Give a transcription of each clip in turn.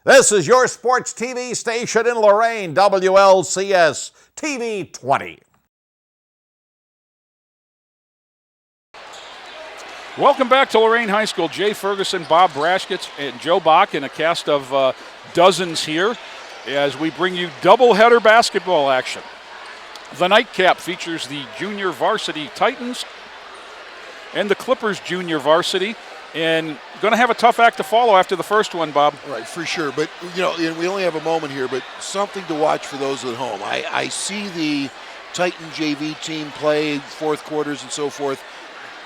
This is your sports TV station in Lorain, WLCS TV 20. Welcome back to Lorain High School. Jay Ferguson, Bob Brashkitz, and Joe Bach in a cast of dozens here as we bring you doubleheader basketball action. The nightcap features the junior varsity Titans and the Clippers junior varsity. And going to have a tough act to follow after the first one, Bob. Right, for sure. But, we only have a moment here, but something to watch for those at home. I see the Titan JV team play fourth quarters and so forth.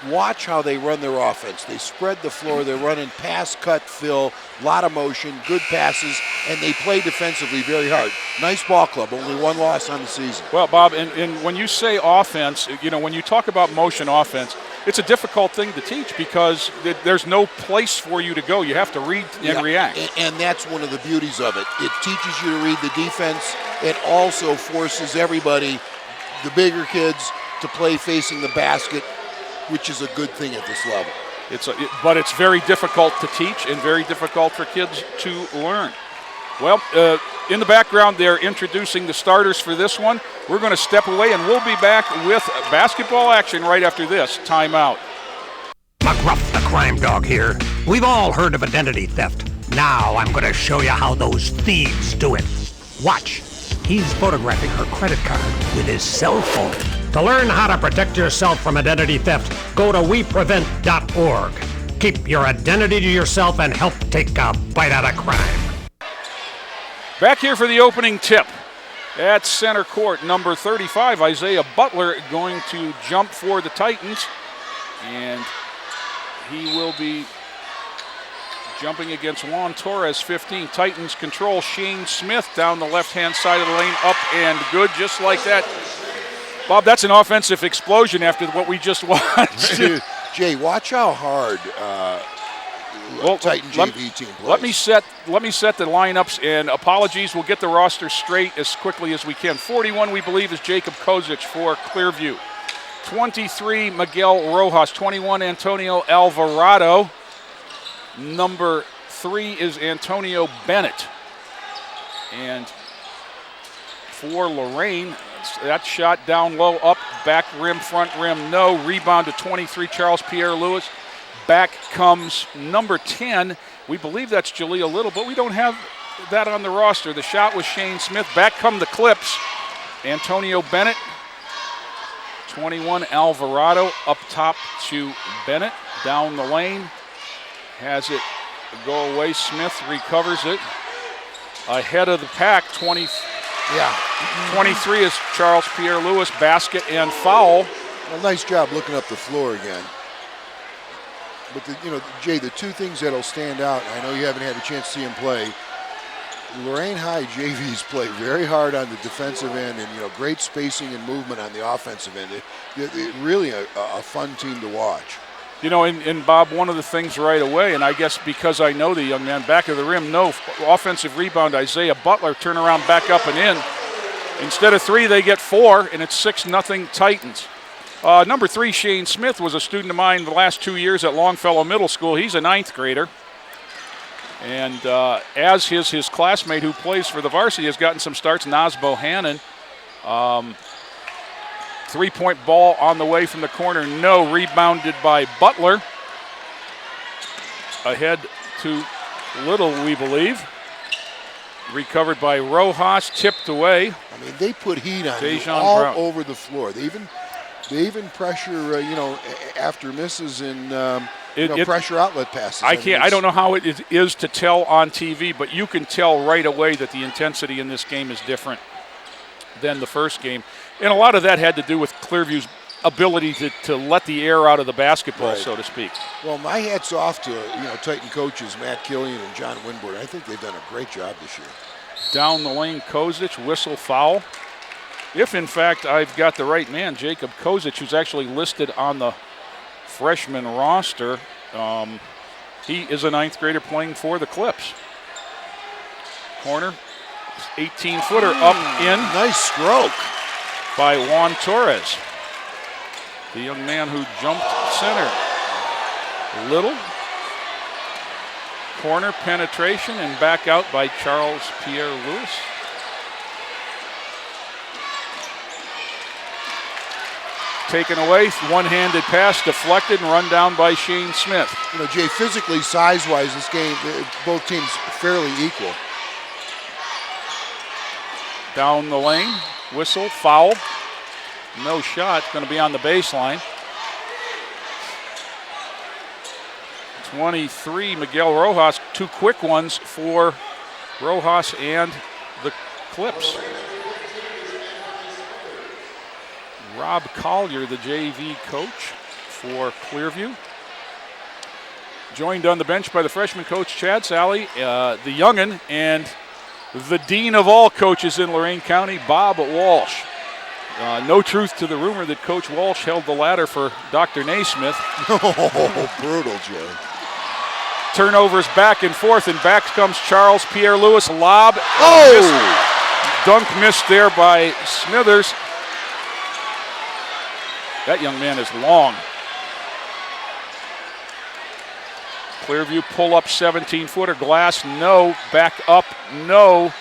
Watch how they run their offense. They spread the floor. They're running pass, cut, fill, a lot of motion, good passes, and they play defensively very hard. Nice ball club, only one loss on the season. Well, Bob, and when you say offense, when you talk about motion offense, it's a difficult thing to teach because there's no place for you to go. You have to read and react. And that's one of the beauties of it. It teaches you to read the defense. It also forces everybody, the bigger kids, to play facing the basket, which is a good thing at this level. But it's very difficult to teach and very difficult for kids to learn. Well, in the background, they're introducing the starters for this one. We're going to step away, and we'll be back with basketball action right after this timeout. McGruff the crime dog here. We've all heard of identity theft. Now I'm going to show you how those thieves do it. Watch. He's photographing her credit card with his cell phone. To learn how to protect yourself from identity theft, go to weprevent.org. Keep your identity to yourself and help take a bite out of crime. Back here for the opening tip. At center court, number 35, Isaiah Butler, going to jump for the Titans. And he will be jumping against Juan Torres, 15. Titans control. Shane Smith down the left-hand side of the lane, up and good, just like that. Bob, that's an offensive explosion after what we just watched. Jay, watch how hard Titan JV team plays. Let me set the lineups, and apologies, we'll get the roster straight as quickly as we can. 41, we believe, is Jacob Kozic for Clearview. 23, Miguel Rojas. 21, Antonio Alvarado. Number 3 is Antonio Bennett. And for Lorain, that shot down low, up, back rim, front rim, no. Rebound to 23, Charles Pierre Lewis. Back comes number 10. We believe that's Jaleel Little, but we don't have that on the roster. The shot was Shane Smith. Back come the Clips. Antonio Bennett. 21, Alvarado, up top to Bennett. Down the lane. Has it go away. Smith recovers it. Ahead of the pack, 23 is Charles Pierre Lewis. Basket and foul. Well, nice job looking up the floor again. But, Jay, the two things that'll stand out, I know you haven't had a chance to see him play, Lorain High JVs play very hard on the defensive end and, great spacing and movement on the offensive end. They're really a fun team to watch. And Bob, one of the things right away, and I guess because I know the young man, back of the rim, no offensive rebound, Isaiah Butler, turn around, back up and in. Instead of 3, they get 4, and it's 6-0 Titans. Number 3, Shane Smith, was a student of mine the last 2 years at Longfellow Middle School. He's a 9th grader. And as his classmate who plays for the varsity has gotten some starts, Naz Bohannon. 3-point ball on the way from the corner, no. Rebounded by Butler. Ahead to Little, we believe. Recovered by Rojas, tipped away. I mean, they put heat on you all over the floor. They even pressure, after misses and pressure outlet passes. I don't know how it is to tell on TV, but you can tell right away that the intensity in this game is different than the first game. And a lot of that had to do with Clearview's ability to let the air out of the basketball, right, so to speak. Well, my hat's off to Titan coaches Matt Killian and John Winburn. I think they've done a great job this year. Down the lane, Kozic, whistle foul. If, in fact, I've got the right man, Jacob Kozic, who's actually listed on the freshman roster, he is a 9th grader playing for the Clips. Corner, 18-footer up in. Nice stroke by Juan Torres, the young man who jumped center. Little Corner penetration and back out by Charles Pierre Lewis. Taken away, one-handed pass deflected and run down by Shane Smith. You know, Jay, physically, size-wise, this game, both teams fairly equal. Down the lane, whistle, foul. No shot, going to be on the baseline. 23, Miguel Rojas, 2 quick ones for Rojas and the Clips. Rob Collier, the JV coach for Clearview. Joined on the bench by the freshman coach, Chad Sally, the youngin', and the dean of all coaches in Lorain County, Bob Walsh. No truth to the rumor that Coach Walsh held the ladder for Dr. Naismith. Oh, brutal, Jay. Turnovers back and forth, and back comes Charles Pierre Lewis. Lob. Oh! Missed. Dunk missed there by Smithers. That young man is long. Clearview pull up 17-footer. Glass, no. Back up, no.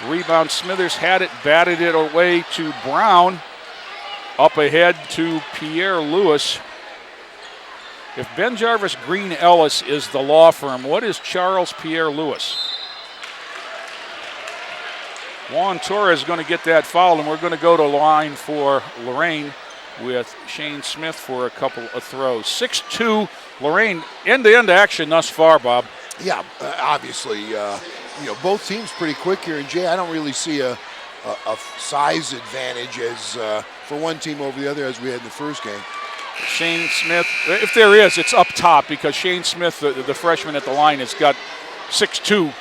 Rebound, Smithers had it, batted it away to Brown. Up ahead to Pierre Lewis. If Ben Jarvis Green Ellis is the law firm, what is Charles Pierre Lewis? Juan Torres is going to get that foul, and we're going to go to line for Lorain with Shane Smith for a couple of throws. 6-2, Lorain, end-to-end action thus far, Bob. Yeah, obviously, you know, both teams pretty quick here. And, Jay, I don't really see a size advantage as for one team over the other as we had in the first game. Shane Smith, if there is, it's up top because Shane Smith, the freshman at the line, has got 6'2",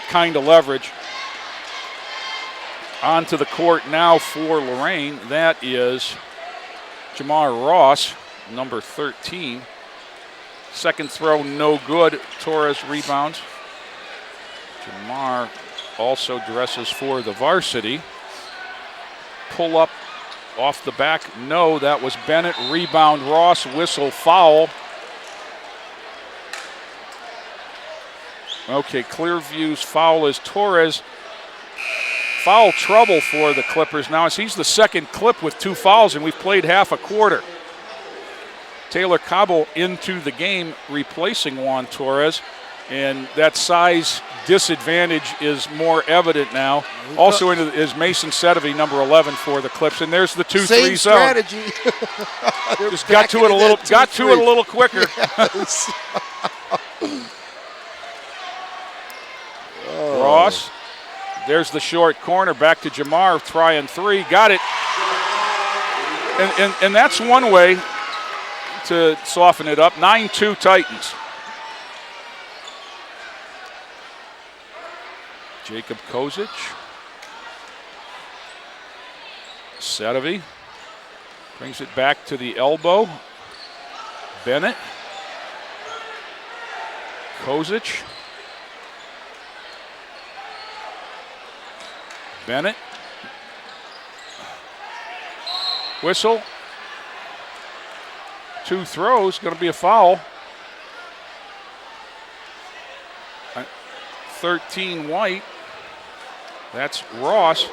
kind of leverage. Onto the court now for Lorain. That is Jamar Ross, number 13. Second throw, no good. Torres rebounds. Jamar also dresses for the varsity. Pull up off the back, no, that was Bennett. Rebound, Ross, whistle, foul. Okay, Clearview's foul is Torres. Foul trouble for the Clippers now as he's the second Clip with 2 fouls, and we've played half a quarter. Taylor Cabo into the game, replacing Juan Torres, and that size disadvantage is more evident now. Also into is Mason Sedovey, number 11 for the Clips, and there's the 2-3 Same zone. strategy. Just got to it a little quicker. Yes. Ross, there's the short corner, back to Jamar, trying 3, got it. And that's one way to soften it up. 9-2 Titans. Jacob Kozic. Sedovey brings it back to the elbow. Bennett. Kozic. Bennett. Whistle. 2 throws, going to be a foul. 13 White. That's Ross.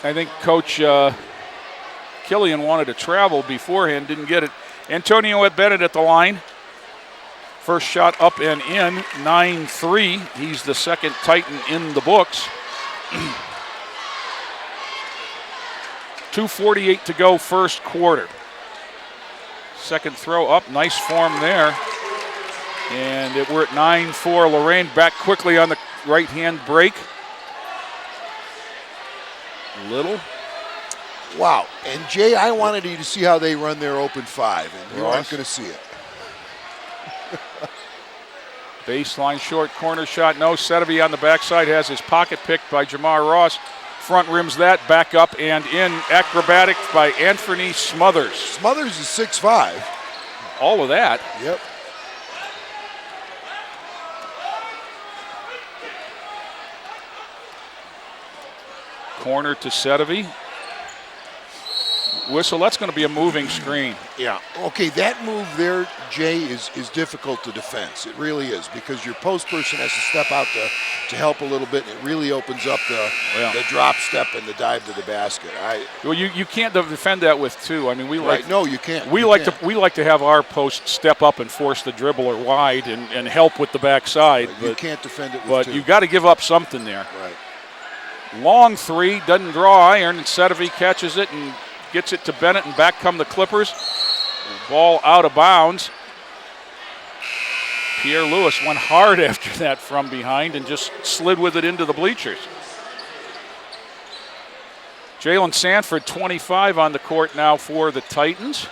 I think Coach Killian wanted to travel beforehand, didn't get it. Antonio Bennett at the line. First shot up and in, 9-3. He's the second Titan in the books. 2:48 to go, first quarter. Second throw up, nice form there. And we're at 9-4. Lorain back quickly on the right-hand break. Little. Wow. And, Jay, I wanted you to see how they run their open 5, and you Ross. aren't going to see it. Baseline short corner shot, no. Sedovey on the backside has his pocket picked by Jamar Ross. Front rims that, back up and in. Acrobatic by Anthony Smothers. Smothers is 6'5". All of that. Yep. Corner to Sedovey. Whistle. That's going to be a moving screen. Yeah. Okay, that move there, Jay, is difficult to defense. It really is, because your post person has to step out to help a little bit, and it really opens up the drop step and the dive to the basket. Well, you can't defend that with two. I mean, we like no, you can't. We like to have our post step up and force the dribbler wide and help with the backside. Right, you can't defend it with but two. You've got to give up something there. Right. Long three, doesn't draw iron. Instead of he catches it and gets it to Bennett, and back come the Clippers. Ball out of bounds. Pierre Lewis went hard after that from behind and just slid with it into the bleachers. Jalen Sanford, 25 on the court now for the Titans.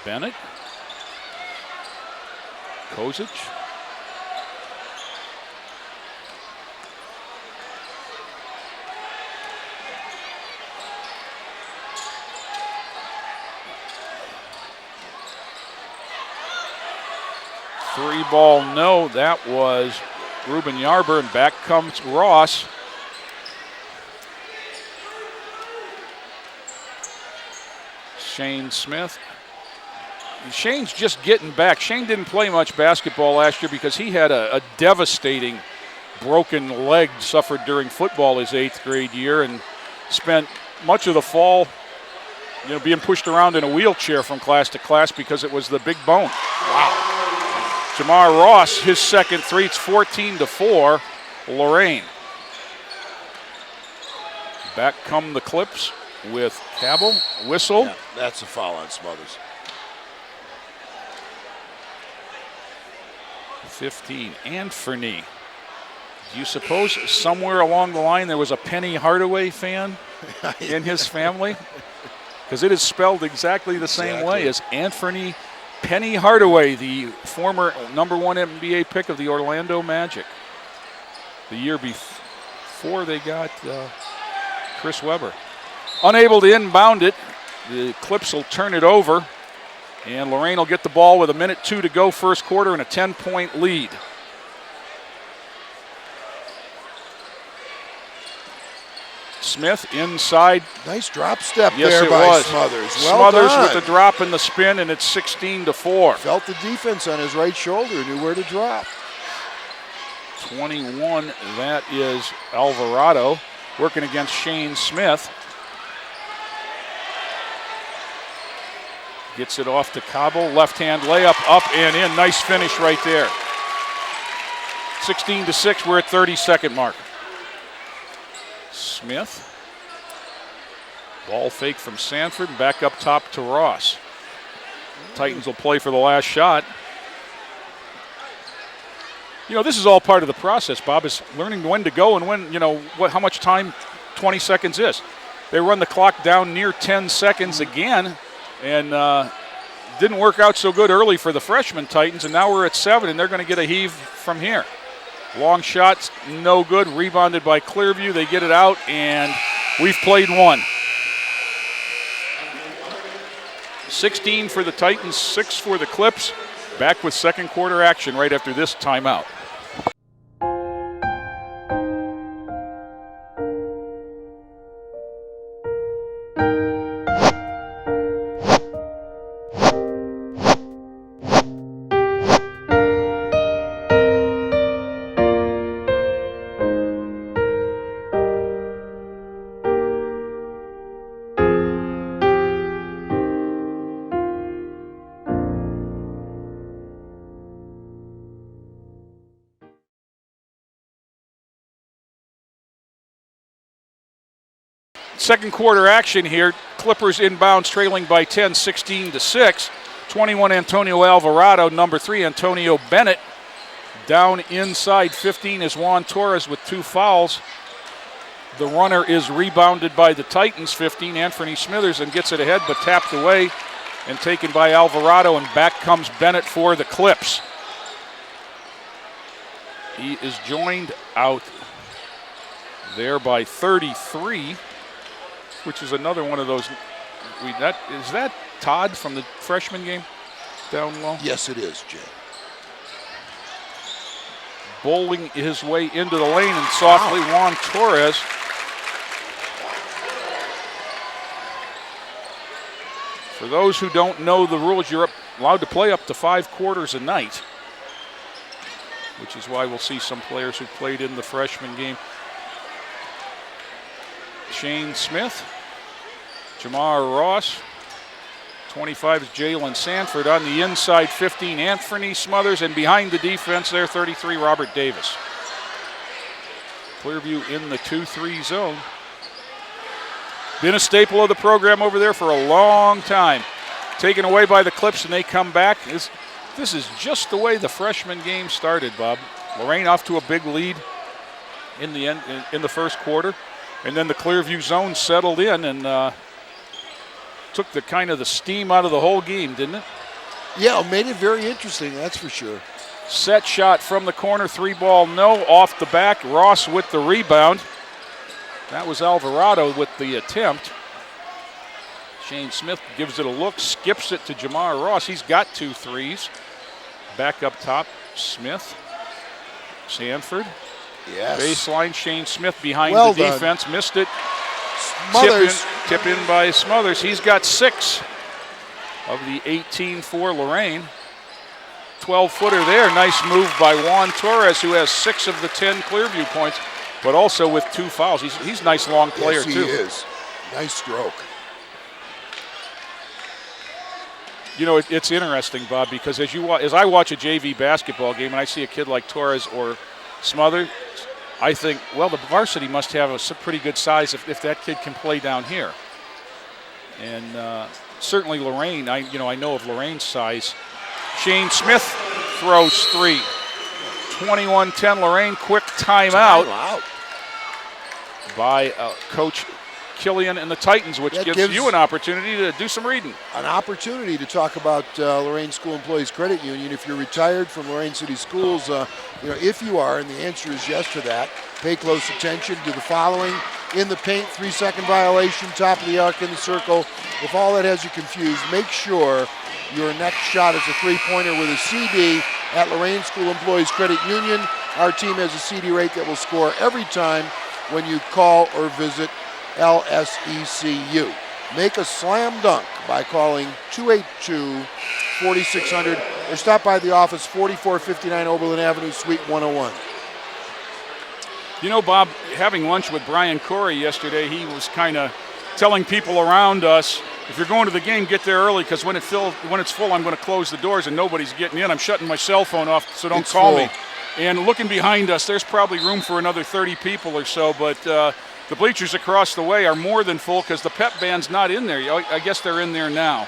Bennett. Kozic. Three ball, no, that was Ruben Yarber, and back comes Ross. Shane Smith. Shane's just getting back. Shane didn't play much basketball last year because he had a devastating broken leg suffered during football his 8th grade year, and spent much of the fall being pushed around in a wheelchair from class to class because it was the big bone. Wow. Jamar Ross, his second three, it's 14-4, Lorain. Back come the Clips with Cabell, whistle. Yeah, that's a foul on Smothers. 15, Anthony. Do you suppose somewhere along the line there was a Penny Hardaway fan in his family? Because it is spelled exactly the same way as Anthony Penny Hardaway, the former #1 NBA pick of the Orlando Magic. The year before they got Chris Webber. Unable to inbound it, the Clips will turn it over, and Lorain will get the ball with 1:02 to go first quarter and a 10-point lead. Smith inside. Nice drop step Yes, there it by was. Smothers. Smothers Well with the drop and the spin, and it's 16-4. Felt the defense on his right shoulder, knew where to drop. 21, that is Alvarado working against Shane Smith. Gets it off to Cabo, left-hand layup, up and in. Nice finish right there. 16-6, we're at 30-second mark. Smith. Ball fake from Sanford, and back up top to Ross. Titans will play for the last shot. This is all part of the process, Bob, is learning when to go and when, how much time 20 seconds is. They run the clock down near 10 seconds again, and didn't work out so good early for the freshman Titans, and now we're at 7, and they're going to get a heave from here. Long shots, no good. Rebounded by Clearview. They get it out, and we've played one. 16 for the Titans, 6 for the Clips. Back with second quarter action right after this timeout. Second quarter action here. Clippers inbounds trailing by 10, 16-6. 21, Antonio Alvarado. Number 3, Antonio Bennett. Down inside 15 is Juan Torres with 2 fouls. The runner is rebounded by the Titans, 15, Anthony Smithers, and gets it ahead, but tapped away and taken by Alvarado, and back comes Bennett for the Clips. He is joined out there by 33, which is another one of those. Is that Todd from the freshman game down low? Yes, it is, Jay. Bowling his way into the lane, and softly Juan Torres For those who don't know the rules, you're allowed to play up to 5 quarters a night, which is why we'll see some players who played in the freshman game. Shane Smith, Jamar Ross, 25 is Jalen Sanford. On the inside, 15, Anthony Smothers, and behind the defense there, 33, Robert Davis. Clearview in the 2-3 zone. Been a staple of the program over there for a long time. Taken away by the Clips, and they come back. This is just the way the freshman game started, Bob. Lorain off to a big lead in the end, in the first quarter, and then the Clearview zone settled in and took the kind of the steam out of the whole game, didn't it? Yeah, it made it very interesting, that's for sure. Set shot from the corner, 3-ball, no, off the back. Ross with the rebound. That was Alvarado with the attempt. Shane Smith gives it a look, skips it to Jamar Ross. He's got 2 threes. Back up top, Smith. Sanford. Yes. Baseline, Shane Smith behind Well the done. defense. Missed it. Smothers. Tip in by Smothers. He's got 6 of the 18 for Lorain. 12-footer there. Nice move by Juan Torres, who has 6 of the 10 Clearview points, but also with 2 fouls. He's a nice long player, yes, he too. is. Nice stroke. You know, it's interesting, Bob, because as I watch a JV basketball game and I see a kid like Torres or Smothers, I think, well, the varsity must have a pretty good size if that kid can play down here. And certainly Lorain, I know of Lorain's size. Shane Smith throws 3. 21-10 Lorain, quick timeout by Coach Killian and the Titans, which gives you an opportunity to do some reading. An opportunity to talk about Lorain School Employees Credit Union. If you're retired from Lorain City Schools, if you are, and the answer is yes to that, pay close attention to the following. In the paint, 3-second violation, top of the arc in the circle. If all that has you confused, make sure your next shot is a 3-pointer with a CD at Lorain School Employees Credit Union. Our team has a CD rate that will score every time when you call or visit LSECU. Make a slam dunk by calling 282-4600 or stop by the office, 4459 Oberlin Avenue, Suite 101. You know, Bob, having lunch with Brian Corey yesterday, he was kind of telling people around us, if you're going to the game, get there early, because when it's full, I'm going to close the doors and nobody's getting in. I'm shutting my cell phone off, so don't call me. And looking behind us, there's probably room for another 30 people or so, but the bleachers across the way are more than full because the pep band's not in there. I guess they're in there now.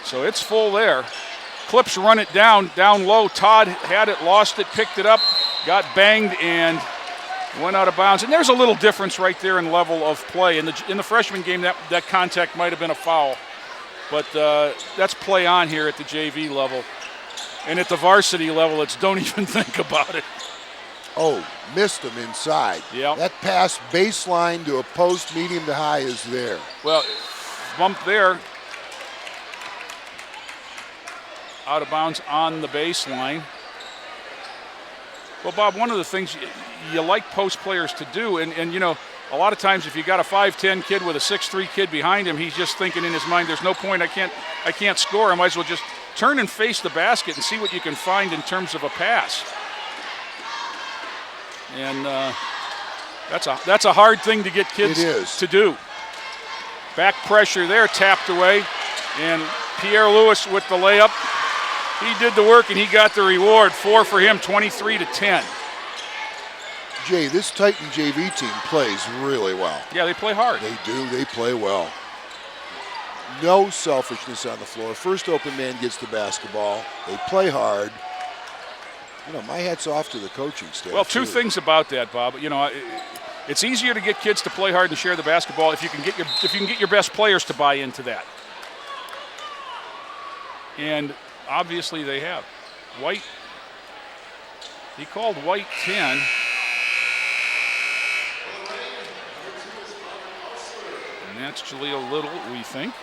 So it's full there. Clips run it down low. Todd had it, lost it, picked it up, got banged, and went out of bounds. And there's a little difference right there in level of play. In the freshman game, that contact might have been a foul. But that's play on here at the JV level. And at the varsity level, it's don't even think about it. Oh, missed him inside. Yep. That pass baseline to a post, medium to high, is there. Well, bump there. Out of bounds on the baseline. Well, Bob, one of the things you like post players to do, and you know, a lot of times if you got a 5'10" kid with a 6'3" kid behind him, he's just thinking in his mind, there's no point, I can't score. I might as well just turn and face the basket and see what you can find in terms of a pass. And that's a hard thing to get kids to do. Back pressure there, tapped away, and Pierre Lewis with the layup. He did the work and he got the reward. 4 for him, 23-10. Jay, this Titan JV team plays really well. Yeah, they play hard. They do. They play well. No selfishness on the floor. First open man gets the basketball. They play hard. You know, my hat's off to the coaching staff. Well, two things about that, Bob. You know, it's easier to get kids to play hard and share the basketball if you can get your best players to buy into that. And obviously they have. White, he called White 10. And that's Jaleel Little, we think.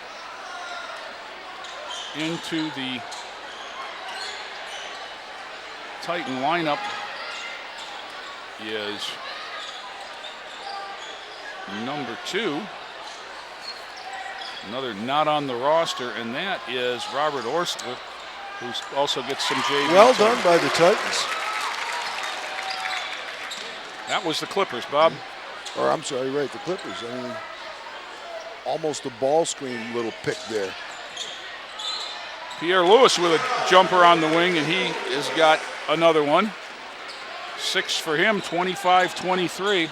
Into the Titan lineup is number 2, Another not on the roster, and that is Robert Orsler, who also gets some JV. Well done by the Titans. That was the Clippers, Bob. Or I'm sorry, right, the Clippers. I mean, almost a ball screen little pick there. Pierre Lewis with a jumper on the wing, and he has got another one. 6 for him, 25-23.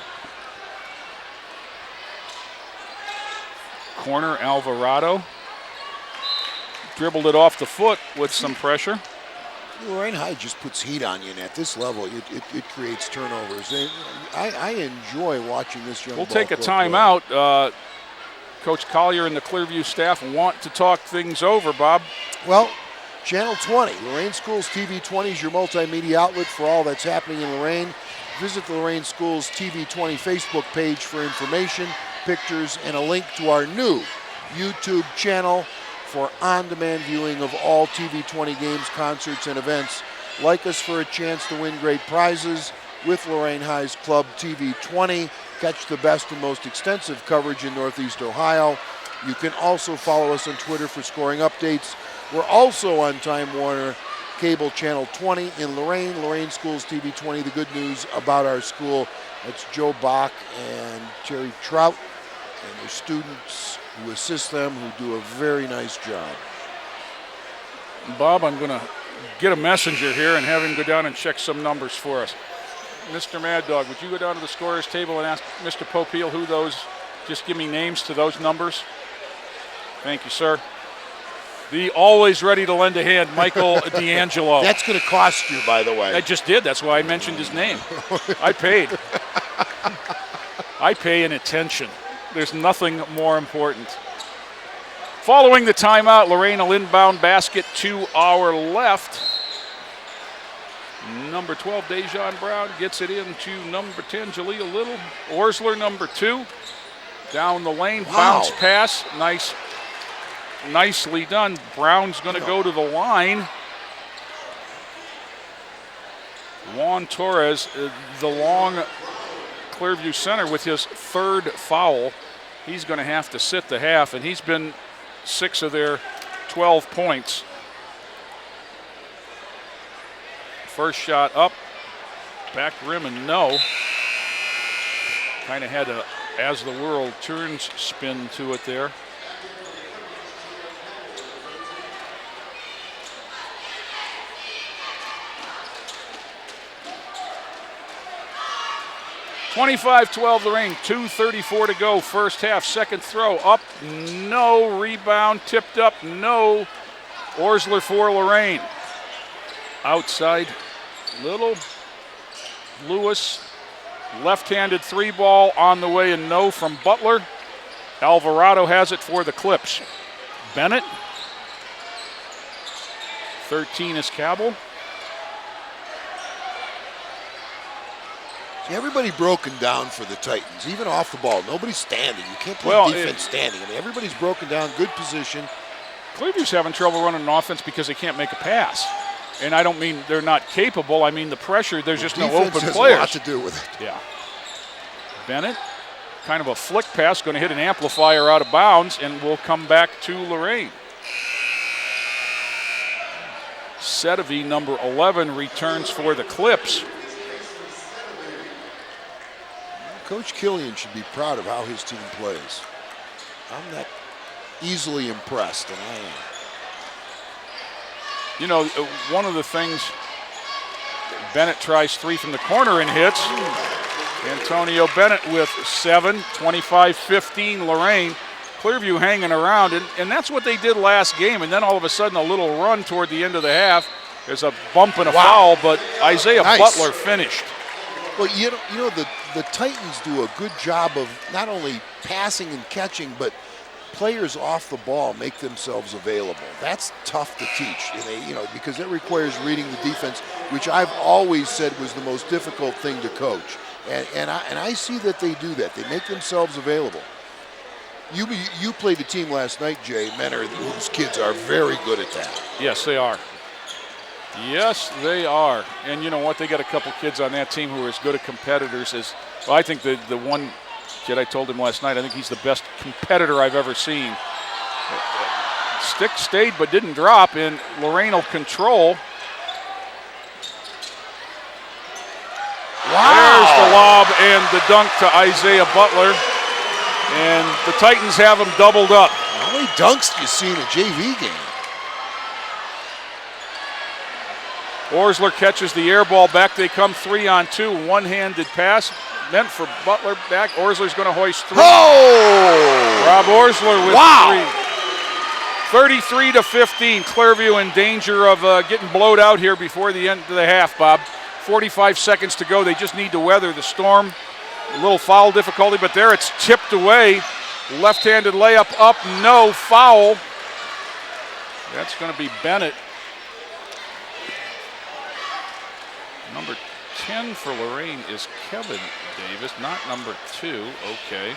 Corner, Alvarado. Dribbled it off the foot with some pressure. Lorain High just puts heat on you, and at this level, it creates turnovers. I enjoy watching this young We'll ball take a club timeout. Coach Collier and the Clearview staff want to talk things over, Bob. Well, Channel 20, Lorain Schools TV 20 is your multimedia outlet for all that's happening in Lorain. Visit the Lorain Schools TV 20 Facebook page for information, pictures, and a link to our new YouTube channel for on-demand viewing of all TV 20 games, concerts, and events. Like us for a chance to win great prizes with Lorain High's Club TV 20. Catch the best and most extensive coverage in Northeast Ohio. You can also follow us on Twitter for scoring updates. We're also on Time Warner Cable Channel 20 in Lorain, Lorain Schools TV 20. The good news about our school, it's Joe Bach and Terry Trout and their students who assist them, who do a very nice job. Bob, I'm going to get a messenger here and have him go down and check some numbers for us. Mr. Mad Dog, would you go down to the scorer's table and ask Mr. Popeil who those, just give me names to those numbers? Thank you, sir. The always ready to lend a hand, Michael D'Angelo. That's going to cost you, by the way. I just did. That's why I mentioned his name. I paid. I pay in attention. There's nothing more important. Following the timeout, Lorain will inbound basket to our left. Number 12, Dejon Brown gets it in to number 10, Jalea Little. Orsler, number 2. Down the lane, bounce pass. Nicely done. Brown's going to go to the line. Juan Torres, the long Clearview center, with his 3rd foul. He's going to have to sit the half, and he's been 6 of their 12 points. First shot up, back rim, and no. Kind of had a as the world turns spin to it there. (25-12) Lorain, 2:34 to go, first half. Second throw up, no. Rebound tipped up, no. Orsler for Lorain. Outside, Little. Lewis, left-handed 3-ball on the way, and no from Butler. Alvarado has it for the Clips. Bennett. 13 is Cabell. See, everybody broken down for the Titans, even off the ball. Nobody's standing. You can't play defense standing. I mean, everybody's broken down, good position. Clearview's having trouble running an offense because they can't make a pass. And I don't mean they're not capable. I mean the pressure, there's just no open has players. A lot to do with it. Yeah. Bennett, kind of a flick pass, going to hit an amplifier out of bounds, and will come back to Lorain. Sedevy, number 11, returns for the Clips. Coach Killian should be proud of how his team plays. I'm not easily impressed, and I am. You know, one of the things, Bennett tries 3 from the corner and hits. Antonio Bennett with 7, 25-15 Lorain. Clearview hanging around, and that's what they did last game. And then all of a sudden, a little run toward the end of the half. There's a bump and a foul, but Isaiah Butler finished. Well, you know the Titans do a good job of not only passing and catching, but players off the ball make themselves available. That's tough to teach, because it requires reading the defense, which I've always said was the most difficult thing to coach. And I see that they do that. They make themselves available. You played a team last night, Jay, Menor, whose kids are very good at that. Yes, they are. Yes, they are. And you know what? They got a couple kids on that team who are as good at competitors as, I think the one kid I told him last night, I think he's the best competitor I've ever seen. Stick stayed but didn't drop, and Lorain will control. Wow. There's the lob and the dunk to Isaiah Butler. And the Titans have him doubled up. How many dunks do you see in a JV game? Orsler catches the air ball back. They come 3-on-2. One-handed pass meant for Butler back. Orsler's going to hoist 3. Oh! Rob Orsler with Wow. 3. 33-15. Clearview in danger of getting blowed out here before the end of the half, Bob. 45 seconds to go. They just need to weather the storm. A little foul difficulty, but there it's tipped away. Left-handed layup up, no foul. That's going to be Bennett. Number 10 for Lorain is Kevin Davis, not number 2. Okay.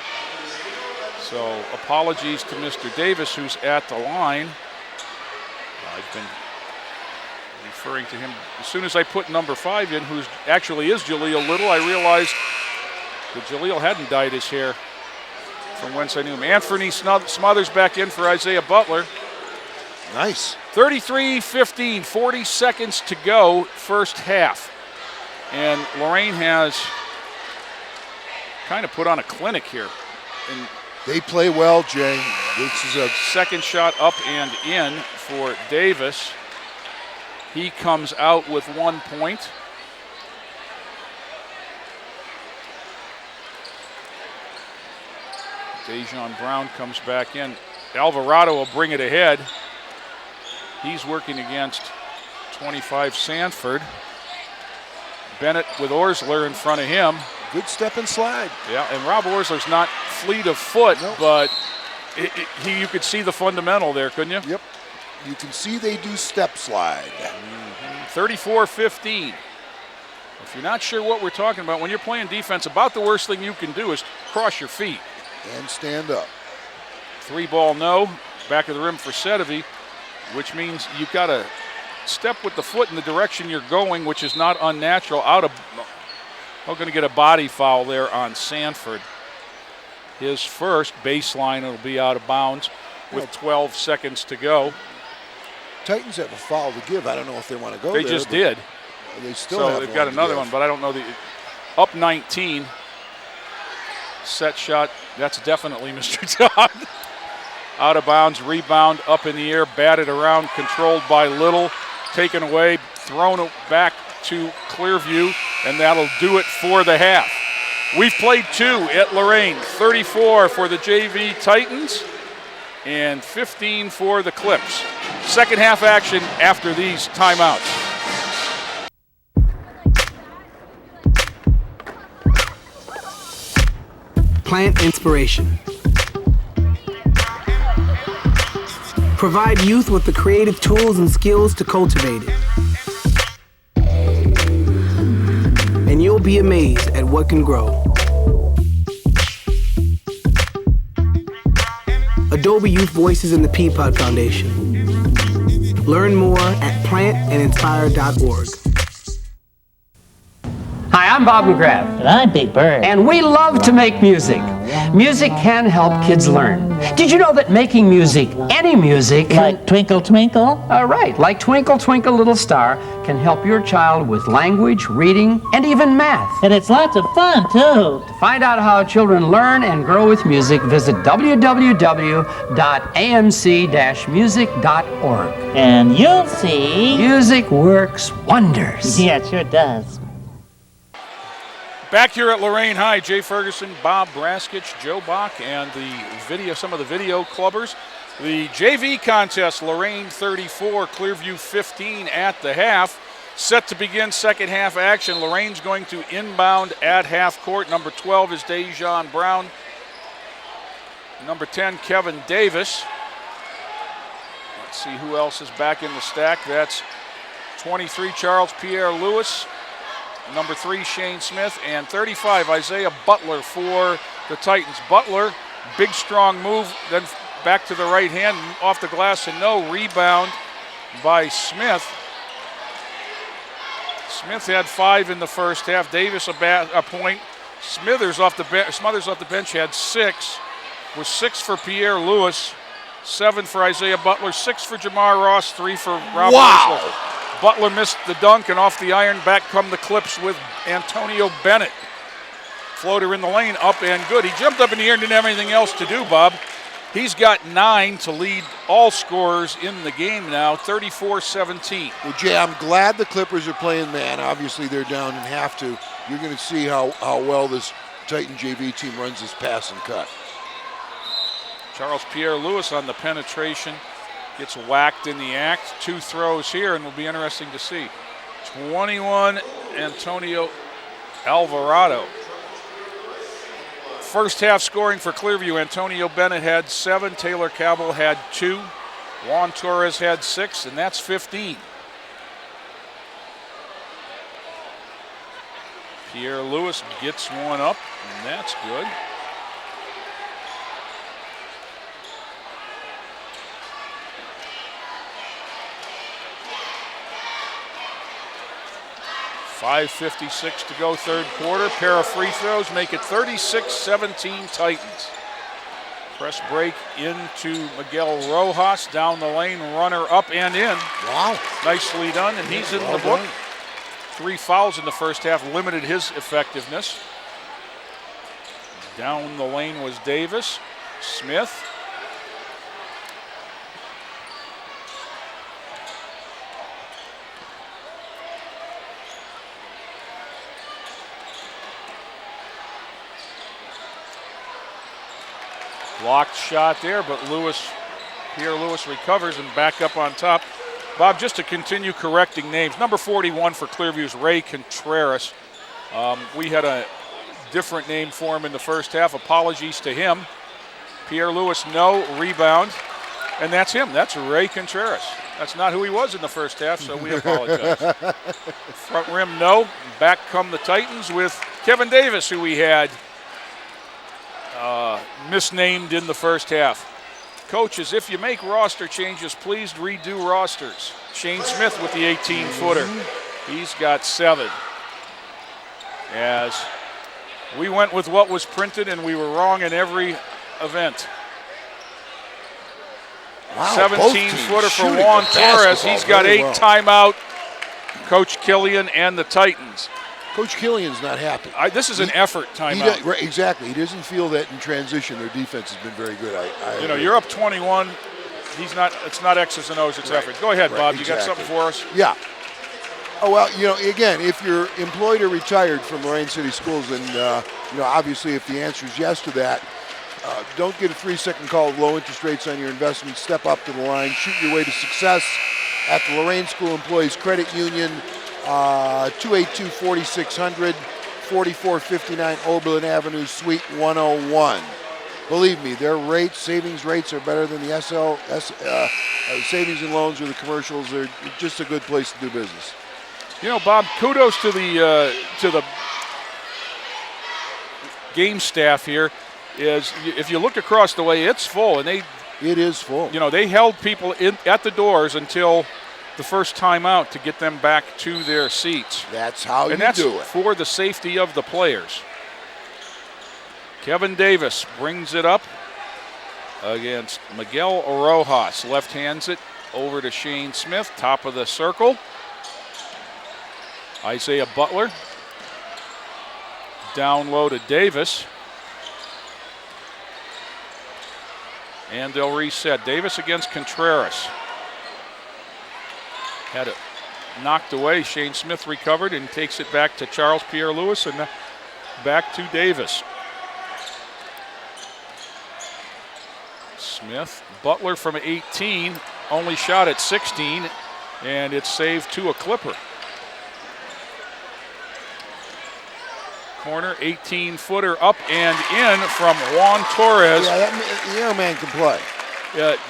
So apologies to Mr. Davis, who's at the line. I've been referring to him. As soon as I put number 5 in, who actually is Jaleel Little, I realized that Jaleel hadn't dyed his hair, from whence I knew him. Anthony Smothers back in for Isaiah Butler. Nice. 33-15, 40 seconds to go, first half. And Lorain has kind of put on a clinic here. And They play well, Jay. This is a second shot up and in for Davis. He comes out with 1 point. Dejon Brown comes back in. Alvarado will bring it ahead. He's working against 25 Sanford. Bennett with Orsler in front of him. good step and slide. Yeah, and Rob Orsler's not fleet of foot, Nope. but you could see the fundamental there, couldn't you? Yep. You can see they do step slide. 34-15. If you're not sure what we're talking about, when you're playing defense, about the worst thing you can do is cross your feet. And stand up. 3-ball no. Back of the rim for Sedevi, which means you've got to step with the foot in the direction you're going, which is not unnatural. Going to get a body foul there on Sanford. His first baseline will be out of bounds with 12 seconds to go. Titans have a foul to give. I don't know if they want to go They there. just did. They still So have they've got to another give. one, but I don't know. Up 19. Set shot. That's definitely Mr. Todd. Out of bounds, rebound, up in the air, batted around, controlled by Little, taken away, thrown it back to Clearview, and that'll do it for the half. We've played 2 at Lorain, 34 for the JV Titans and 15 for the Clips. Second half action after these timeouts. Plant inspiration. Provide youth with the creative tools and skills to cultivate it. And you'll be amazed at what can grow. Adobe Youth Voices and the Peapod Foundation. Learn more at plantandinspire.org. Hi, I'm Bob McGrath. And I'm Big Bird. And we love to make music. Music can help kids learn. Did you know that making music, any music, Like Twinkle Twinkle? right, like Twinkle Twinkle Little Star, can help your child with language, reading, and even math. And it's lots of fun, too. To find out how children learn and grow with music, visit www.amc-music.org. And you'll see. Music works wonders. Yeah, it sure does. Back here at Lorain High, Jay Ferguson, Bob Braskich, Joe Bach, and some of the video clubbers. The JV contest, Lorain 34, Clearview 15 at the half. Set to begin second half action. Lorain's going to inbound at half court. Number 12 is Dejon Brown. Number 10, Kevin Davis. Let's see who else is back in the stack. That's 23, Charles Pierre Lewis. Number 3, Shane Smith, and 35, Isaiah Butler for the Titans. Butler, big strong move, then back to the right hand, off the glass, and no rebound by Smith. Smith had 5 in the first half. Davis a point. Smothers off the bench had 6. With 6 for Pierre Lewis. 7 for Isaiah Butler, 6 for Jamar Ross, 3 for Rob Wow. Hirschel. Butler missed the dunk, and off the iron, back come the Clips with Antonio Bennett. Floater in the lane, up and good. He jumped up in the air and didn't have anything else to do, Bob. He's got 9 to lead all scorers in the game now, 34-17. Well, Jay, I'm glad the Clippers are playing man. Obviously, they're down and have to. You're going to see how well this Titan JV team runs this pass and cut. Charles Pierre-Louis on the penetration. Gets whacked in the act. 2 throws here, and will be interesting to see. 21, Antonio Alvarado. First half scoring for Clearview. Antonio Bennett had 7. Taylor Cabell had 2. Juan Torres had 6, and that's 15. Pierre-Louis gets one up, and that's good. .5:56 to go, third quarter. Pair of free throws make it 36-17 Titans. Press break into Miguel Rojas, down the lane, runner up and in. Wow. Nicely done, and he's in the book. 3 fouls in the first half, limited his effectiveness. Down the lane was Davis. Smith. Blocked shot there, but Pierre-Louis recovers and back up on top. Bob, just to continue correcting names, number 41 for Clearview is Ray Contreras. We had a different name for him in the first half. Apologies to him. Pierre-Louis, no rebound. And that's him. That's Ray Contreras. That's not who he was in the first half, so we apologize. Front rim, no. Back come the Titans with Kevin Davis, who we had misnamed in the first half. Coaches, if you make roster changes, please redo rosters. Shane Smith with the 18-footer. He's got 7. As we went with what was printed, and we were wrong in every event. Wow, 17-footer for Juan Torres. He's got 8 timeout. Coach Killian and the Titans. Coach Killian's not happy. This is an effort timeout. Right, exactly. He doesn't feel that in transition. Their defense has been very good. You're up 21. It's not X's and O's, it's effort. Go ahead, Bob. Exactly. You got something for us? Yeah. Oh, well, again, if you're employed or retired from Lorain City Schools, and, obviously if the answer is yes to that, don't get a 3-second call with low interest rates on your investments. Step up to the line. Shoot your way to success at the Lorain School Employees Credit Union, 282-4600, 4459 Oberlin Avenue, Suite 101. Believe me, their savings rates are better than the savings and loans or the commercials. They're just a good place to do business. Bob, kudos to the game staff here. If you look across the way, it's full, and it is full. They held people at the doors until the first time out to get them back to their seats. That's how you do it. For for the safety of the players. Kevin Davis brings it up against Miguel Rojas. Left hands it over to Shane Smith, top of the circle. Isaiah Butler. Down low to Davis. And they'll reset. Davis against Contreras. Had it knocked away. Shane Smith recovered and takes it back to Charles Pierre-Louis and back to Davis. Smith, Butler from 18, only shot at 16, and it's saved to a Clipper. Corner, 18-footer up and in from Juan Torres. Yeah, the airman can play.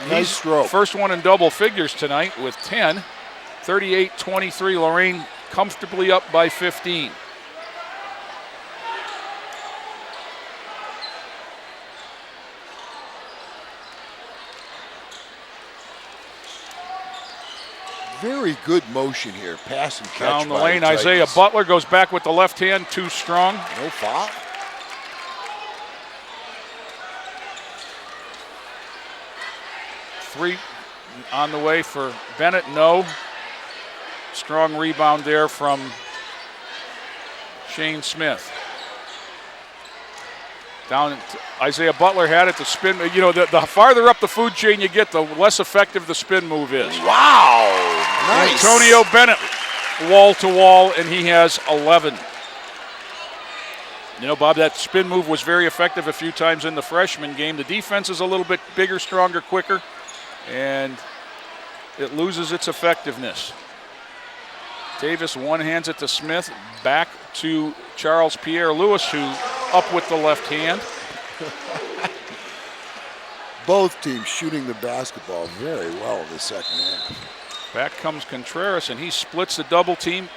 Nice stroke. First one in double figures tonight with 10. 38-23, Lorain comfortably up by 15. Very good motion here. Pass and catch down the by lane. the Isaiah Titans. Butler goes back with the left hand, too strong. No foul. Three on the way for Bennett, no. Strong rebound there from Shane Smith. Down, Isaiah Butler had it, the spin. You know, the farther up the food chain you get, the less effective the spin move is. Wow, nice. Antonio Bennett, wall to wall, and he has 11. You know, Bob, that spin move was very effective a few times in the freshman game. The defense is a little bit bigger, stronger, quicker, and it loses its effectiveness. Davis one-hands it to Smith, back to Charles Pierre-Louis, who up with the left hand. Both teams shooting the basketball very well in the second half. Back comes Contreras, and he splits the double team.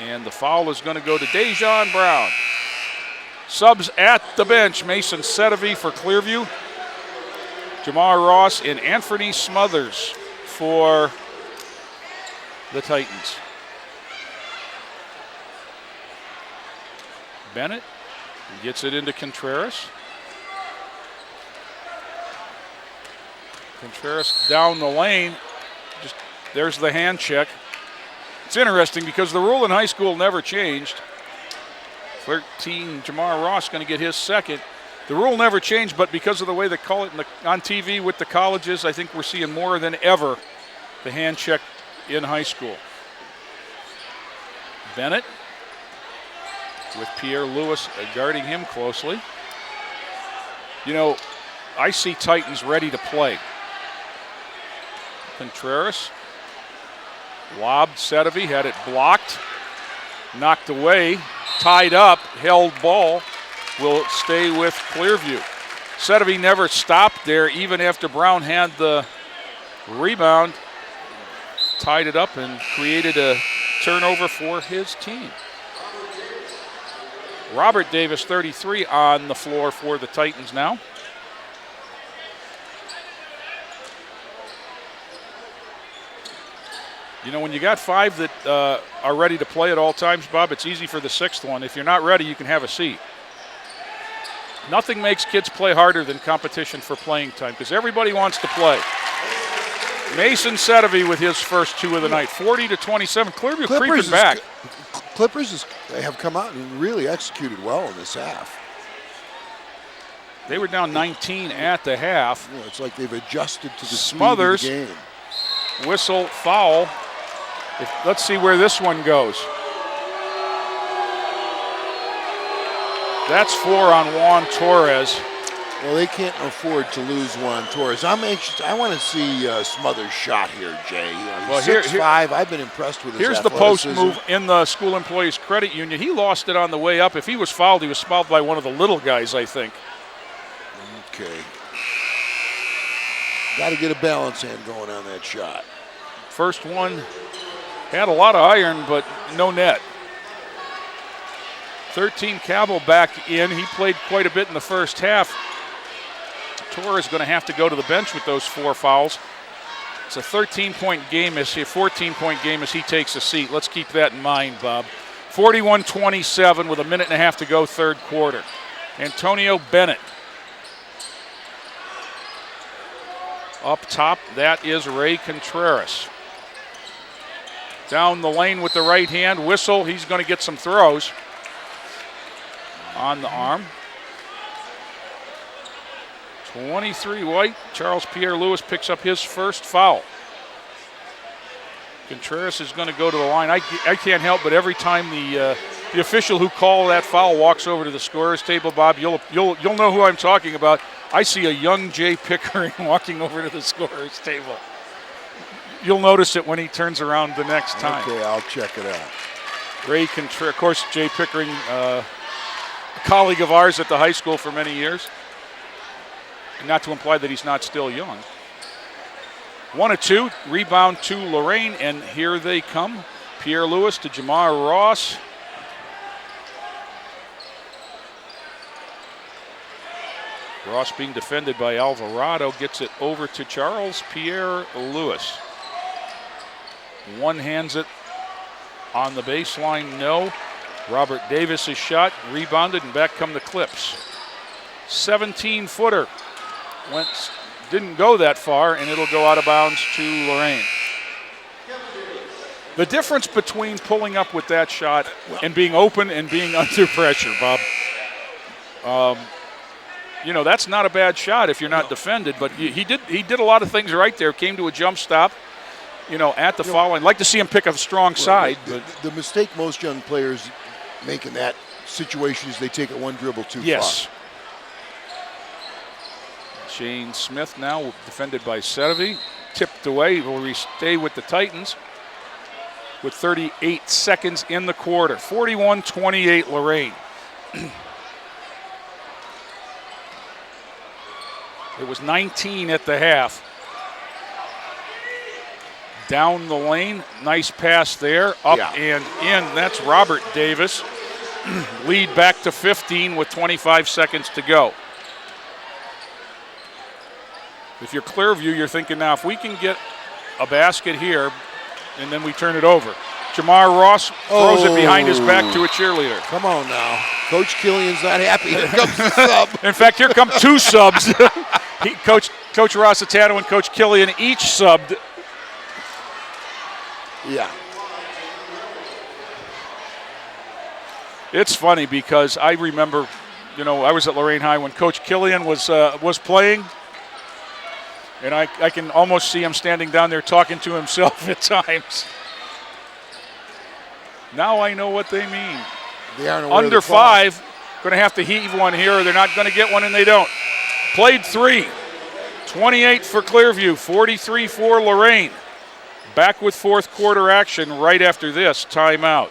And the foul is going to go to Dejon Brown. Subs at the bench, Mason Sedevy for Clearview. Jamar Ross and Anthony Smothers for the Titans. Bennett gets it into Contreras. Contreras down the lane. Just there's the hand check. It's interesting because the rule in high school never changed. 13, Jamar Ross going to get his second. The rule never changed, but because of the way they call it on TV with the colleges, I think we're seeing more than ever the hand check in high school. Bennett with Pierre-Louis guarding him closely. You know, I see Titans ready to play. Contreras lobbed, Sedevy had it blocked, knocked away, tied up, held ball, will stay with Clearview. Sedevy never stopped there even after Brown had the rebound, tied it up and created a turnover for his team. Robert Davis, 33, on the floor for the Titans now. You know, when you got five that are ready to play at all times, Bob, it's easy for the sixth one. If you're not ready, you can have a seat. Nothing makes kids play harder than competition for playing time because everybody wants to play. Mason Sedevy with his first two of the night, 40-27. Clearview creeping back. Clippers have come out and really executed well in this half. They were down 19 at the half. Yeah, it's like they've adjusted to the Smothers, speed of the game. Whistle, foul. Let's see where this one goes. That's 4 on Juan Torres. Well, they can't afford to lose Juan Torres. I'm anxious. I want to see Smothers' shot here, Jay. You know, he's 6'5". I've been impressed with his Here's the post move in the School Employees Credit Union. He lost it on the way up. If he was fouled by one of the little guys, I think. Okay. Got to get a balance hand going on that shot. First one had a lot of iron, but no net. 13 Cabell back in. He played quite a bit in the first half. Torres is going to have to go to the bench with those 4 fouls. It's a 13-point game, a 14-point game as he takes a seat. Let's keep that in mind, Bob. 41-27 with a minute and a half to go, third quarter. Antonio Bennett. Up top, that is Ray Contreras. Down the lane with the right hand, whistle. He's going to get some throws on the arm. 23 White. Charles Pierre-Louis picks up his first foul. Contreras is going to go to the line. I can't help but every time the official who called that foul walks over to the scorer's table, Bob, you'll know who I'm talking about. I see a young Jay Pickering walking over to the scorer's table. You'll notice it when he turns around the next time. Okay, I'll check it out. Ray Contreras, of course, Jay Pickering, a colleague of ours at the high school for many years. Not to imply that he's not still young. 1 of 2, rebound to Lorain, and here they come. Pierre-Louis to Jamar Ross. Ross being defended by Alvarado, gets it over to Charles Pierre-Louis. One hands it on the baseline, no. Robert Davis' shot, rebounded, and back come the Clips. 17-footer. Went Didn't go that far, and it'll go out of bounds to Lorain. The difference between pulling up with that shot and being open and being under pressure, Bob. That's not a bad shot if you're not defended, but he did a lot of things right there. Came to a jump stop, at the foul line. I'd like to see him pick a strong side. The mistake most young players make in that situation is they take it one dribble too far. Yes. Shane Smith now defended by Setovy. Tipped away. Will stay with the Titans with 38 seconds in the quarter. 41-28 Lorain. It was 19 at the half. Down the lane. Nice pass there. Up and in. That's Robert Davis. Lead back to 15 with 25 seconds to go. If you're Clearview, you're thinking now, if we can get a basket here, and then we turn it over. Jamar Ross throws it behind his back to a cheerleader. Come on now. Coach Killian's not happy. Here comes the sub. In fact, here come two subs. Coach Rossitano and Coach Killian each subbed. Yeah. It's funny because I remember, I was at Lorain High when Coach Killian was playing. And I can almost see him standing down there talking to himself at times. Now I know what they mean. They aren't Under 5, going to have to heave one here or they're not going to get one, and they don't. Played 3. 28 for Clearview, 43 for Lorain. Back with fourth quarter action right after this timeout.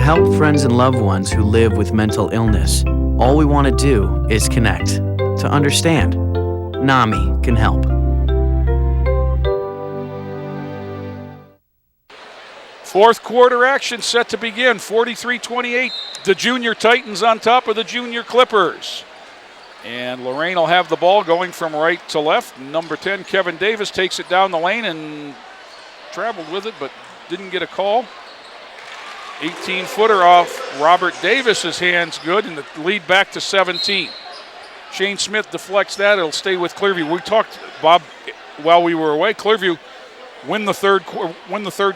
Help friends and loved ones who live with mental illness. All we want to do is connect, to understand. NAMI can help. Fourth quarter action set to begin. 43-28. The junior Titans on top of the junior Clippers. And Lorain will have the ball going from right to left. Number 10, Kevin Davis, takes it down the lane and traveled with it, but didn't get a call. 18-footer off Robert Davis's hands, good, and the lead back to 17. Shane Smith deflects that. It'll stay with Clearview. We talked, Bob, while we were away. Clearview win the third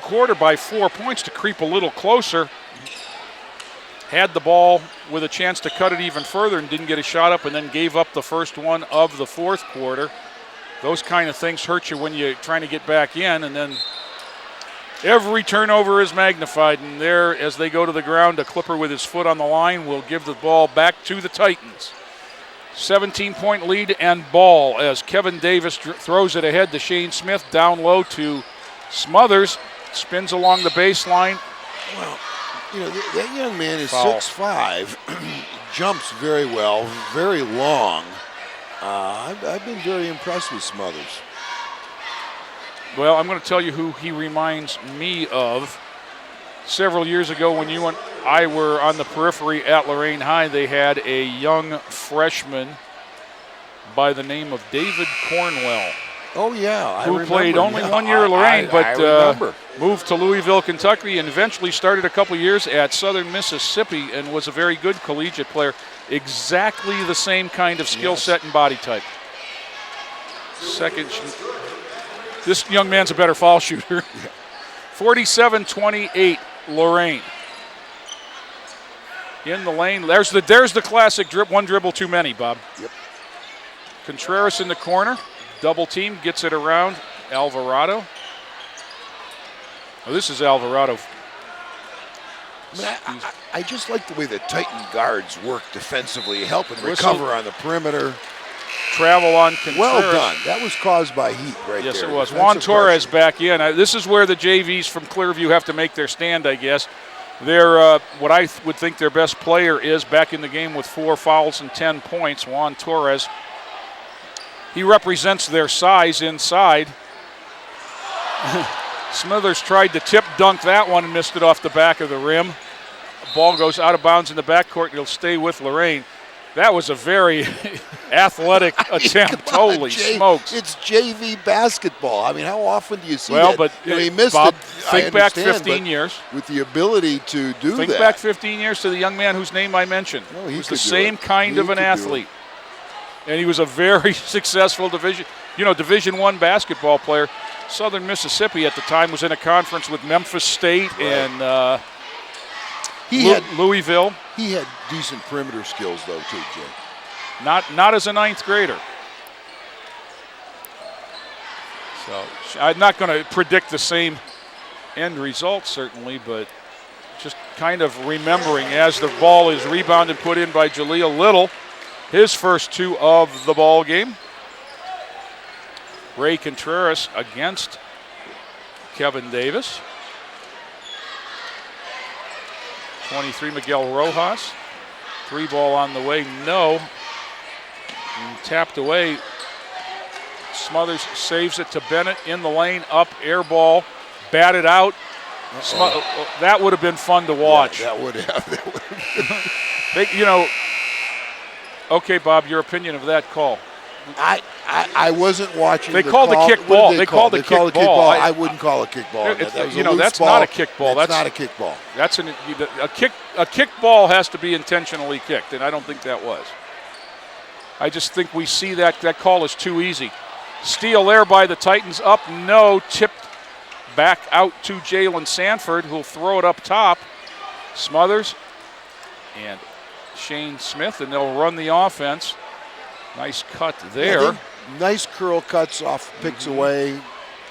quarter by 4 points to creep a little closer. Had the ball with a chance to cut it even further and didn't get a shot up, and then gave up the first one of the fourth quarter. Those kind of things hurt you when you're trying to get back in, and then every turnover is magnified, and there, as they go to the ground, a Clipper with his foot on the line will give the ball back to the Titans. 17-point lead and ball as Kevin Davis throws it ahead to Shane Smith, down low to Smothers, spins along the baseline. Well, that young man is 6'5", jumps very well, very long. I've been very impressed with Smothers. Well, I'm going to tell you who he reminds me of. Several years ago when you and I were on the periphery at Lorain High, they had a young freshman by the name of David Cornwell. Oh, yeah. Who played only 1 year at Lorain, but moved to Louisville, Kentucky, and eventually started a couple years at Southern Mississippi and was a very good collegiate player. Exactly the same kind of skill set and body type. This young man's a better foul shooter. 47-28, Lorain. In the lane, there's the classic one dribble too many, Bob. Yep. Contreras in the corner, double team, gets it around Alvarado. Oh, this is Alvarado. I just like the way the Titan guards work defensively, helping recover on the perimeter. Travel on Contreras. Well done. That was caused by heat right there. Yes, it was. Juan Torres back in. This is where the JVs from Clearview have to make their stand, I guess. They're what I would think their best player is back in the game with 4 fouls and 10 points, Juan Torres. He represents their size inside. Smithers tried to tip dunk that one and missed it off the back of the rim. The ball goes out of bounds in the backcourt. It'll stay with Lorain. That was a very athletic attempt. Come on, Holy Jay. smokes. It's JV basketball. I mean, how often do you see Well, that? but he missed Bob, it. think back 15 years. With the ability to do Think that. back 15 years to the young man whose name I mentioned. Well, he was the same kind of an athlete. And he was a very successful Division I basketball player. Southern Mississippi at the time was in a conference with Memphis State and Louisville. He had decent perimeter skills, though, too, Jay. Not as a ninth grader. So I'm not going to predict the same end result, certainly, but just kind of remembering as the ball is rebounded, put in by Jaleel Little, his first 2 of the ball game. Ray Contreras against Kevin Davis. 23, Miguel Rojas. 3 ball on the way, no. And tapped away. Smothers saves it to Bennett in the lane, up, air ball, batted out. That would have been fun to watch. Yeah, that would have. Okay, Bob, your opinion of that call? I wasn't watching. They called the kick ball. They called the kick ball. I wouldn't call a kick ball. That's not a kick ball. That's not a kick ball. That's a kick ball has to be intentionally kicked, and I don't think that was. I just think we see that call is too easy. Steal there by the Titans, up, no, tipped back out to Jalen Sanford, who'll throw it up top. Smothers and Shane Smith, and they'll run the offense. Nice cut there. Yeah, nice curl cuts off, picks away.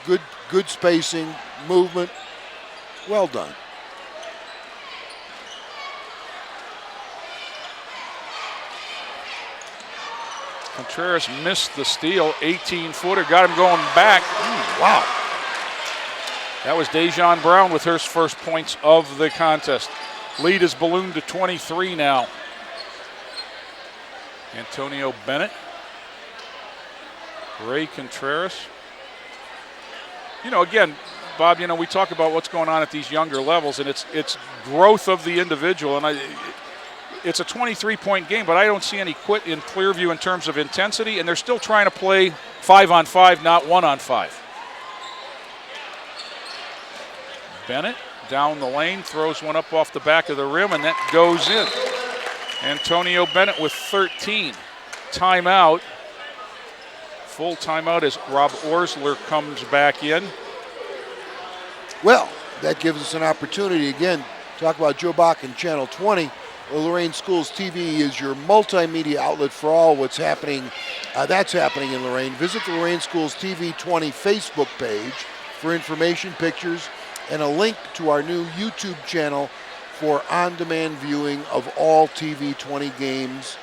Good spacing, movement. Well done. Contreras missed the steal, 18-footer, got him going back. Wow. That was Dejon Brown with her first points of the contest. Lead is ballooned to 23 now. Antonio Bennett. Ray Contreras. Again, Bob, we talk about what's going on at these younger levels, and it's growth of the individual. And it's a 23-point game, but I don't see any quit in Clearview in terms of intensity, and they're still trying to play 5-on-5, not 1-on-5. Bennett down the lane, throws one up off the back of the rim, and that goes in. Antonio Bennett with 13. Timeout. Full timeout as Rob Orsler comes back in. Well, that gives us an opportunity again. Talk about Joe Bach and Channel 20. Lorain Schools TV is your multimedia outlet for all what's happening. That's happening in Lorain. Visit the Lorain Schools TV 20 Facebook page for information, pictures, and a link to our new YouTube channel for on-demand viewing of all TV 20 games,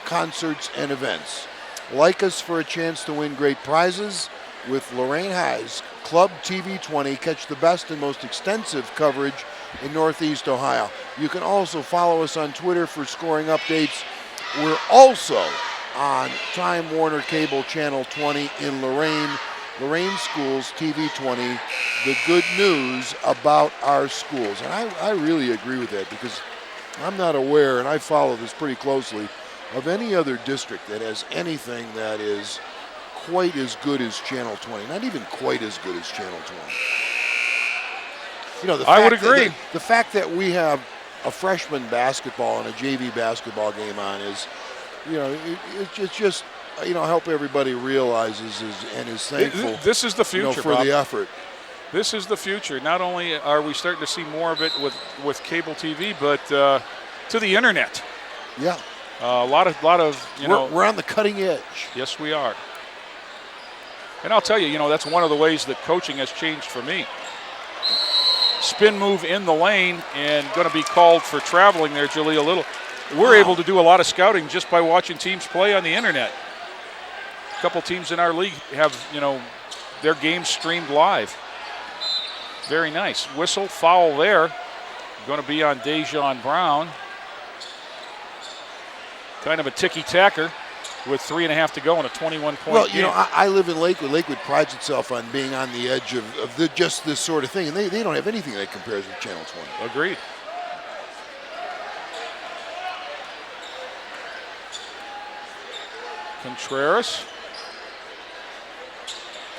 concerts, and events. Like us for a chance to win great prizes with Lorain High's Club TV 20. Catch the best and most extensive coverage in Northeast Ohio. You can also follow us on Twitter for scoring updates. We're also on Time Warner Cable Channel 20 in Lorain. Lorain Schools TV 20, the good news about our schools. And I really agree with that, because I'm not aware, and I follow this pretty closely, of any other district that has anything that is quite as good as Channel 20. Not even quite as good as Channel 20. I would agree. The fact that we have a freshman basketball and a JV basketball game on is, it's just, help everybody realizes and is thankful. This is the future, for Bob. the effort. This is the future. Not only are we starting to see more of it with cable TV, but to the internet. Yeah. A lot of We're on the cutting edge. Yes, we are. And I'll tell you, that's one of the ways that coaching has changed for me. Spin move in the lane and going to be called for traveling there, Jaleel Little. We're able to do a lot of scouting just by watching teams play on the internet. A couple teams in our league have, their games streamed live. Very nice. Whistle, foul there. Going to be on Dejon Brown. Kind of a ticky-tacker with 3.5 to go in a 21-point game. I live in Lakewood. Lakewood prides itself on being on the edge of just this sort of thing, and they don't have anything that compares with Channel 20. Agreed. Contreras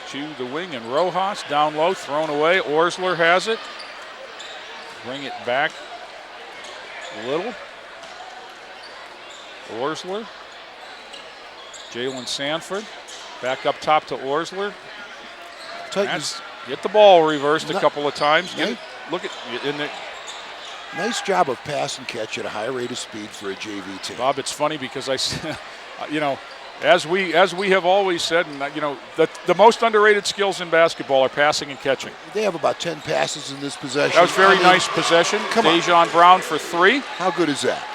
to the wing, and Rojas down low, thrown away. Orsler has it. Bring it back. Little. Orsler. Jalen Sanford. Back up top to Orsler. Titans Get the ball reversed a couple of times. Look at in the. Nice job of pass and catch at a high rate of speed for a JV team. Bob, it's funny because as we have always said, and the most underrated skills in basketball are passing and catching. They have about 10 passes in this possession. That was very nice possession. Dejon Brown for 3. How good is that?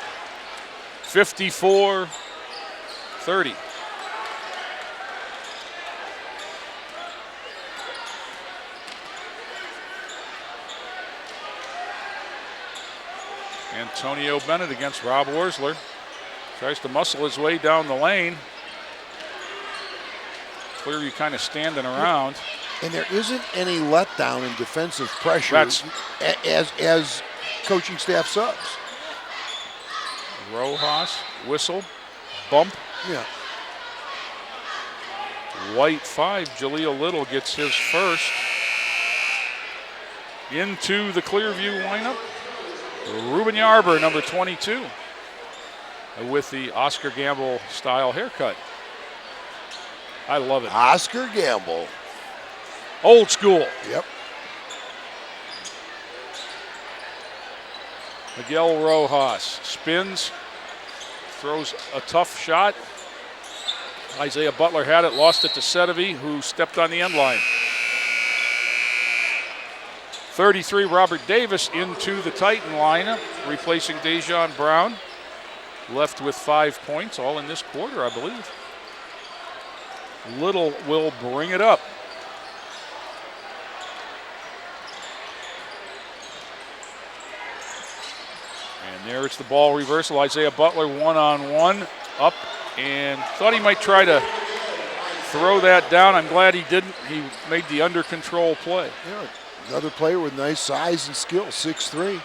54-30. Antonio Bennett against Rob Orsler. Tries to muscle his way down the lane. Clearview kind of standing around. And there isn't any letdown in defensive pressure as coaching staff subs. Rojas, whistle, bump. Yeah. White 5, Jaleel Little gets his first. Into the Clearview lineup, Ruben Yarber, number 22, with the Oscar Gamble style haircut. I love it. Oscar Gamble. Old school. Yep. Miguel Rojas spins, throws a tough shot. Isaiah Butler had it, lost it to Sedevy, who stepped on the end line. 33, Robert Davis into the Titan lineup, replacing Dejon Brown. Left with 5 points, all in this quarter, I believe. Little will bring it up. And there's the ball reversal. Isaiah Butler one-on-one up, and thought he might try to throw that down. I'm glad he didn't. He made the under control play. Yeah, another player with nice size and skill, 6'3".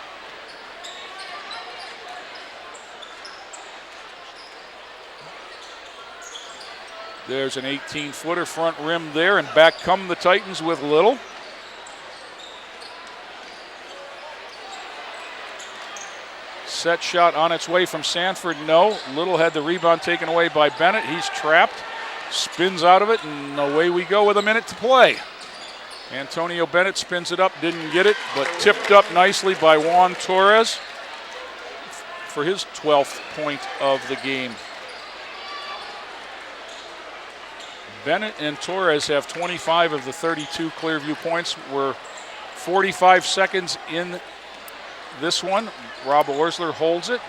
There's an 18-footer front rim there, and back come the Titans with Little. Set shot on its way from Sanford, no. Little had the rebound taken away by Bennett. He's trapped, spins out of it, and away we go with a minute to play. Antonio Bennett spins it up, didn't get it, but tipped up nicely by Juan Torres for his 12th point of the game. Bennett and Torres have 25 of the 32 Clearview points. We're 45 seconds in this one. Rob Orsler holds it.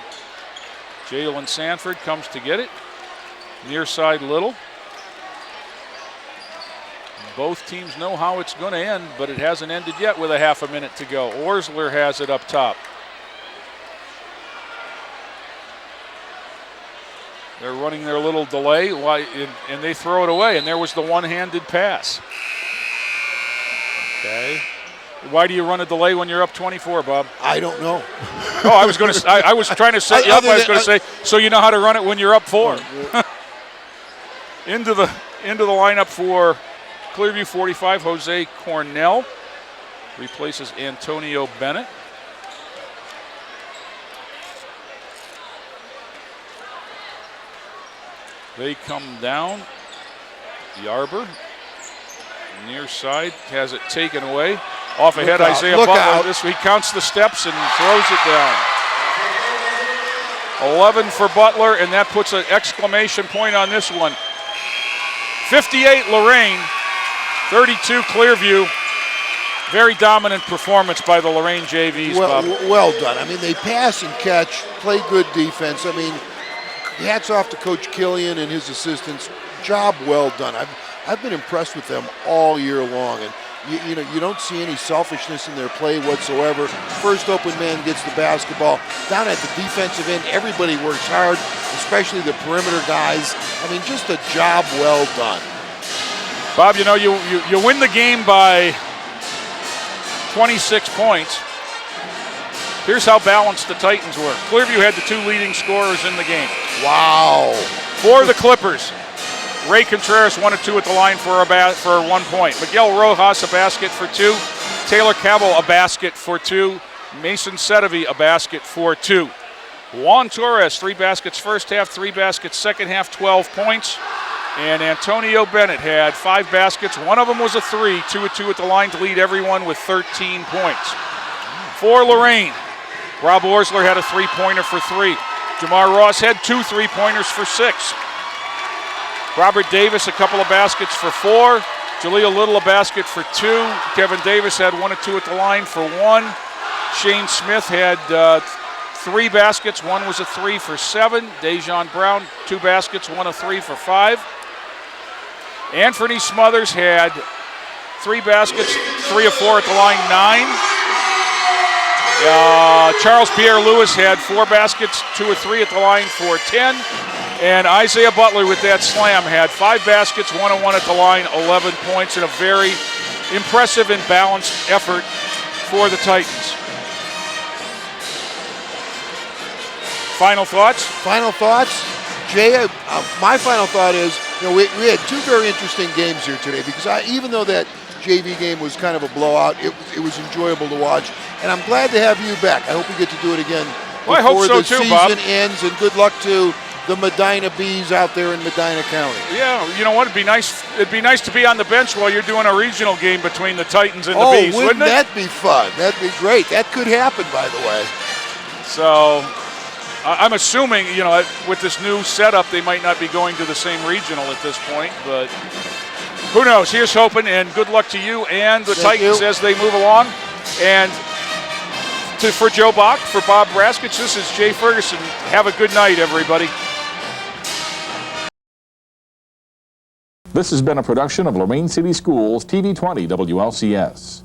Jalen Sanford comes to get it. Near side Little. Both teams know how it's going to end, but it hasn't ended yet with a half a minute to go. Orsler has it up top. They're running their little delay, and they throw it away, and there was the one-handed pass. Okay. Why do you run a delay when you're up 24, Bob? I don't know. Oh, I was going to. I was trying to set you up. I was going to say, so you know how to run it when you're up 4. into the lineup for Clearview 45, Jose Cornell replaces Antonio Bennett. They come down. Yarber, near side, has it taken away. Off ahead, Isaiah Butler. He counts the steps and throws it down. 11 for Butler, and that puts an exclamation point on this one. 58 Lorain, 32 Clearview. Very dominant performance by the Lorain JVs, Bob. Well done. I mean, they pass and catch, play good defense. I mean, hats off to Coach Killian and his assistants. Job well done. I've been impressed with them all year long, and you don't see any selfishness in their play whatsoever. First open man gets the basketball. Down at the defensive end, everybody works hard, especially the perimeter guys. I mean, just a job well done. Bob, you win the game by 26 points. Here's how balanced the Titans were. Clearview had the 2 leading scorers in the game. Wow. For the Clippers, Ray Contreras 1 of 2 at the line for 1 point. Miguel Rojas a basket for 2. Taylor Cabell a basket for 2. Mason Sedevi a basket for 2. Juan Torres 3 baskets first half, 3 baskets second half, 12 points. And Antonio Bennett had 5 baskets. 1 of them was a 3, 2 of 2 at the line to lead everyone with 13 points. For Lorain, Rob Orsler had a 3-pointer for 3. Jamar Ross had 2 3-pointers for 6. Robert Davis a couple of baskets for 4. Jaleel Little a basket for 2. Kevin Davis had 1 of 2 at the line for 1. Shane Smith had 3 baskets. 1 was a 3 for 7. Dejon Brown 2 baskets, 1 of 3 for 5. Anthony Smothers had 3 baskets, 3 of 4 at the line, 9. Charles Pierre Lewis had 4 baskets, 2 of 3 at the line for 10. And Isaiah Butler with that slam had 5 baskets, 1 of 1 at the line, 11 points, and a very impressive and balanced effort for the Titans. Final thoughts? Final thoughts? Jay, my final thought is, we had 2 very interesting games here today because even though that JV game was kind of a blowout, it was enjoyable to watch. And I'm glad to have you back. I hope we get to do it again before I hope so the too, season Bob. ends. And good luck to the Medina Bees out there in Medina County. Yeah, you know what? It'd be nice to be on the bench while you're doing a regional game between the Titans and the Bees, wouldn't it? That be fun? That'd be great. That could happen, by the way. So I'm assuming, with this new setup, they might not be going to the same regional at this point, but who knows? Here's hoping, and good luck to you and the Titans as they move along. And for Joe Bach, for Bob Braskich, this is Jay Ferguson. Have a good night, everybody. This has been a production of Lorain City Schools TV 20 WLCS.